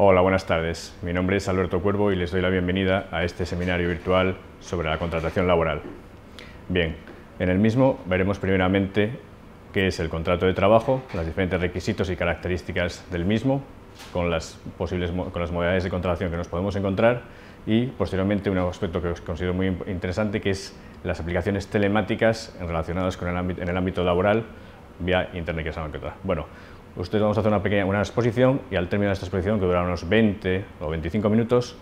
Hola, buenas tardes. Mi nombre es Alberto Cuervo y les doy la bienvenida a este seminario virtual sobre la contratación laboral. Bien, en el mismo veremos primeramente qué es el contrato de trabajo, los diferentes requisitos y características del mismo, con las modalidades de contratación que nos podemos encontrar y posteriormente un aspecto que os considero muy interesante, que es las aplicaciones telemáticas relacionadas con en el ámbito laboral vía internet, que es algo que otra. Bueno, ustedes vamos a hacer una exposición y al término de esta exposición, que durará unos 20 o 25 minutos,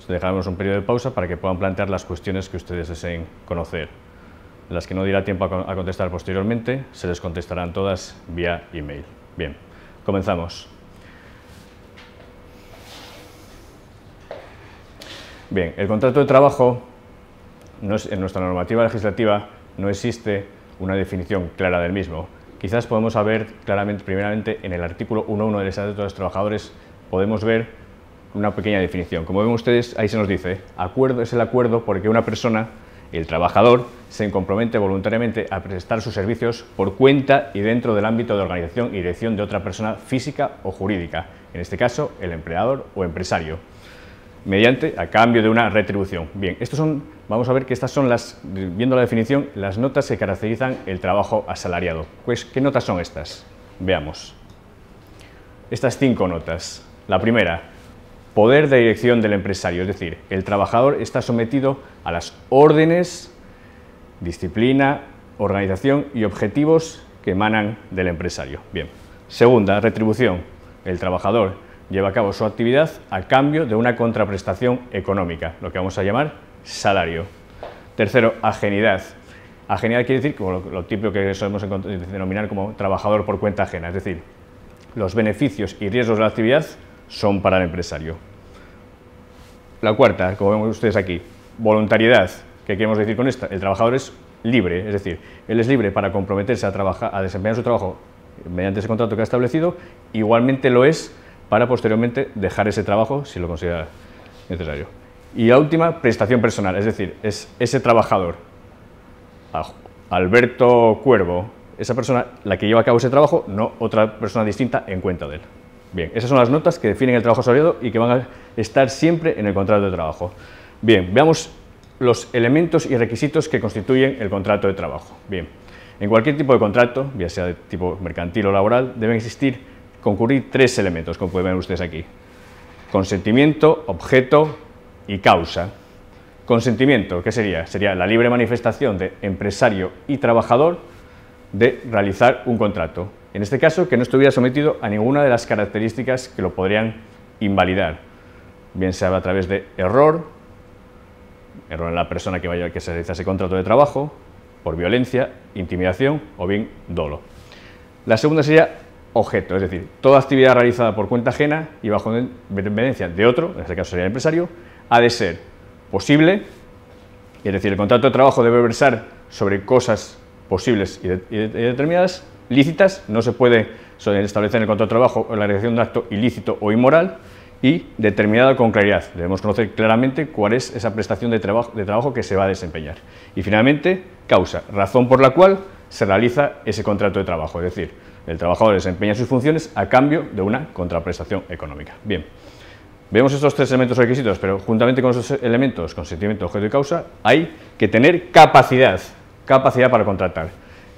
dejaremos un periodo de pausa para que puedan plantear las cuestiones que ustedes deseen conocer. Las que no dirá tiempo a contestar posteriormente, se les contestarán todas vía email. Bien, comenzamos. Bien, el contrato de trabajo, en nuestra normativa legislativa no existe una definición clara del mismo. Quizás podemos ver claramente, primeramente, en el artículo 1.1 del Estatuto de los Trabajadores, podemos ver una pequeña definición. Como ven ustedes, ahí se nos dice, acuerdo es el acuerdo porque una persona, el trabajador, se compromete voluntariamente a prestar sus servicios por cuenta y dentro del ámbito de organización y dirección de otra persona física o jurídica, en este caso, el empleador o empresario, mediante a cambio de una retribución. Bien, vamos a ver que estas son viendo la definición, las notas que caracterizan el trabajo asalariado. Pues, ¿qué notas son estas? Veamos. Estas 5 notas. La primera, poder de dirección del empresario, es decir, el trabajador está sometido a las órdenes, disciplina, organización y objetivos que emanan del empresario. Bien. Segunda, retribución. El trabajador lleva a cabo su actividad a cambio de una contraprestación económica, lo que vamos a llamar salario. Tercero, ajenidad. Ajenidad quiere decir, como lo típico que solemos denominar como trabajador por cuenta ajena, es decir, los beneficios y riesgos de la actividad son para el empresario. La cuarta, como vemos ustedes aquí, voluntariedad. ¿Qué queremos decir con esta? El trabajador es libre, es decir, él es libre para comprometerse a desempeñar su trabajo mediante ese contrato que ha establecido, igualmente lo es para posteriormente dejar ese trabajo si lo considera necesario. Y la última, prestación personal, es decir, es ese trabajador, Alberto Cuervo, esa persona la que lleva a cabo ese trabajo, no otra persona distinta en cuenta de él. Bien, esas son las notas que definen el trabajo asalariado y que van a estar siempre en el contrato de trabajo. Bien, veamos los elementos y requisitos que constituyen el contrato de trabajo. Bien, en cualquier tipo de contrato, ya sea de tipo mercantil o laboral, deben concurrir 3 elementos, como pueden ver ustedes aquí: consentimiento, objeto y causa. Consentimiento, ¿qué sería? Sería la libre manifestación de empresario y trabajador de realizar un contrato. En este caso, que no estuviera sometido a ninguna de las características que lo podrían invalidar, bien sea a través de error en la persona que se realiza ese contrato de trabajo, por violencia, intimidación o bien dolo. La segunda sería objeto, es decir, toda actividad realizada por cuenta ajena y bajo dependencia de otro, en este caso sería el empresario, ha de ser posible, es decir, el contrato de trabajo debe versar sobre cosas posibles y determinadas, lícitas, no se puede establecer en el contrato de trabajo la realización de un acto ilícito o inmoral, y determinada con claridad. Debemos conocer claramente cuál es esa prestación de trabajo que se va a desempeñar. Y finalmente, causa, razón por la cual se realiza ese contrato de trabajo, es decir, el trabajador desempeña sus funciones a cambio de una contraprestación económica. Bien, vemos estos 3 elementos requisitos, pero juntamente con esos elementos, consentimiento, objeto y causa, hay que tener capacidad para contratar.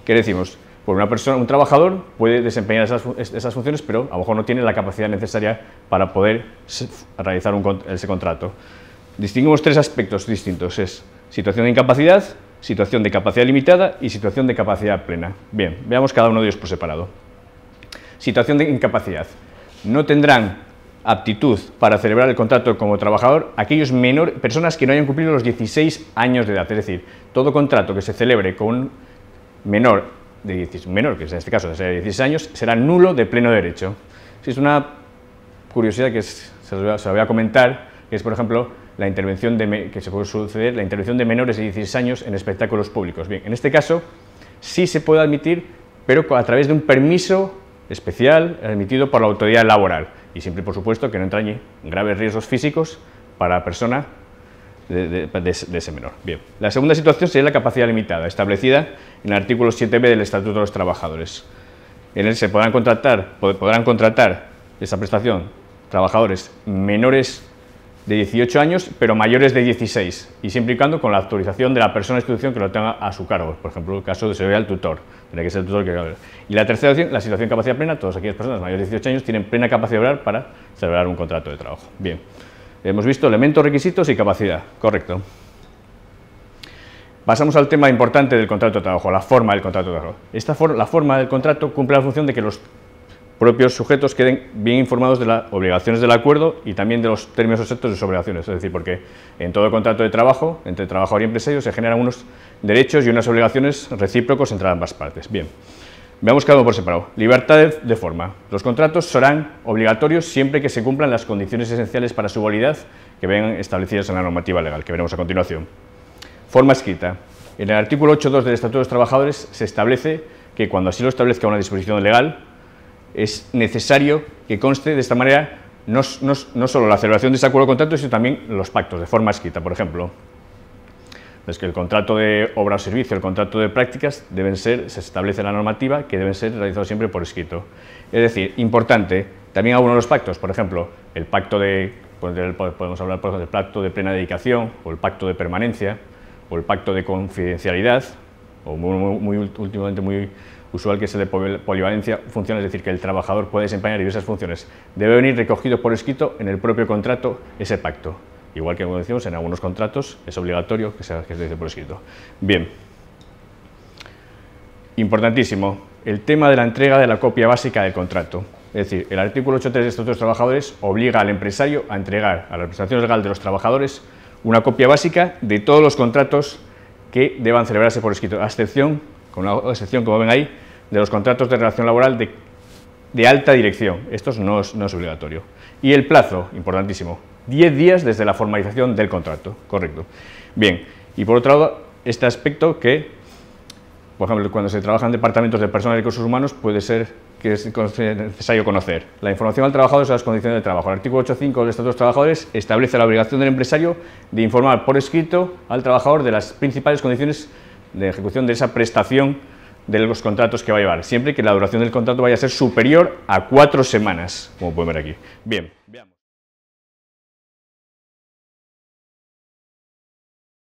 ¿Qué decimos? Pues una persona, un trabajador puede desempeñar esas funciones, pero a lo mejor no tiene la capacidad necesaria para poder realizar ese contrato. Distinguimos 3 aspectos distintos: es situación de incapacidad, situación de capacidad limitada y situación de capacidad plena. Bien, veamos cada uno de ellos por separado. Situación de incapacidad. No tendrán aptitud para celebrar el contrato como trabajador aquellos personas que no hayan cumplido los 16 años de edad. Es decir, todo contrato que se celebre con un menor, que en este caso sea de 16 años, será nulo de pleno derecho. Es una curiosidad que se la voy a comentar, que es, por ejemplo, la intervención que se puede suceder, la intervención de menores de 16 años en espectáculos públicos. Bien, en este caso sí se puede admitir, pero a través de un permiso especial emitido por la autoridad laboral, y siempre, por supuesto, que no entrañe graves riesgos físicos para la persona de ese menor. Bien, la segunda situación sería la capacidad limitada, establecida en el artículo 7b del Estatuto de los Trabajadores. En él se podrán contratar esa prestación trabajadores menores de 18 años, pero mayores de 16, y siempre y cuando con la autorización de la persona o institución que lo tenga a su cargo. Por ejemplo, el caso de se vea el tutor, tiene que ser el tutor que... Y la tercera opción, la situación de capacidad plena, todas aquellas personas mayores de 18 años tienen plena capacidad de obrar para celebrar un contrato de trabajo. Bien, hemos visto elementos, requisitos y capacidad, correcto. Pasamos al tema importante del contrato de trabajo, la forma del contrato de trabajo. La forma del contrato cumple la función de que los propios sujetos queden bien informados de las obligaciones del acuerdo y también de los términos exactos de sus obligaciones, es decir, porque en todo contrato de trabajo, entre trabajador y empresario, se generan unos derechos y unas obligaciones recíprocos entre ambas partes. Bien, veamos cada uno por separado. Libertad de forma. Los contratos serán obligatorios siempre que se cumplan las condiciones esenciales para su validez que vengan establecidas en la normativa legal, que veremos a continuación. Forma escrita. En el artículo 8.2 del Estatuto de los Trabajadores se establece que cuando así lo establezca una disposición legal, es necesario que conste de esta manera no solo la celebración de ese acuerdo de contrato, sino también los pactos de forma escrita. Por ejemplo, es que el contrato de obra o servicio, el contrato de prácticas, se establece en la normativa que deben ser realizados siempre por escrito. Es decir, importante, también algunos de los pactos, por ejemplo, el pacto podemos hablar por ejemplo, del pacto de plena dedicación, o el pacto de permanencia, o el pacto de confidencialidad, o últimamente muy usual que es el de polivalencia funciones, es decir, que el trabajador puede desempeñar diversas funciones. Debe venir recogido por escrito en el propio contrato ese pacto. Igual que, como decimos, en algunos contratos es obligatorio que se dice por escrito. Bien. Importantísimo, el tema de la entrega de la copia básica del contrato. Es decir, el artículo 8.3 del Estatuto de los Trabajadores obliga al empresario a entregar a la representación legal de los trabajadores una copia básica de todos los contratos que deban celebrarse por escrito, a excepción, con la excepción, como ven ahí, de los contratos de relación laboral de alta dirección. Esto no es obligatorio. Y el plazo, importantísimo, 10 días desde la formalización del contrato. Correcto. Bien, y por otro lado, este aspecto que, por ejemplo, cuando se trabaja en departamentos de personal y recursos humanos, puede ser que es necesario conocer. La información al trabajador sobre las condiciones de trabajo. El artículo 8.5 del Estatuto de los Trabajadores establece la obligación del empresario de informar por escrito al trabajador de las principales condiciones de ejecución de esa prestación de los contratos que va a llevar, siempre que la duración del contrato vaya a ser superior a 4 semanas, como pueden ver aquí. Bien, veamos.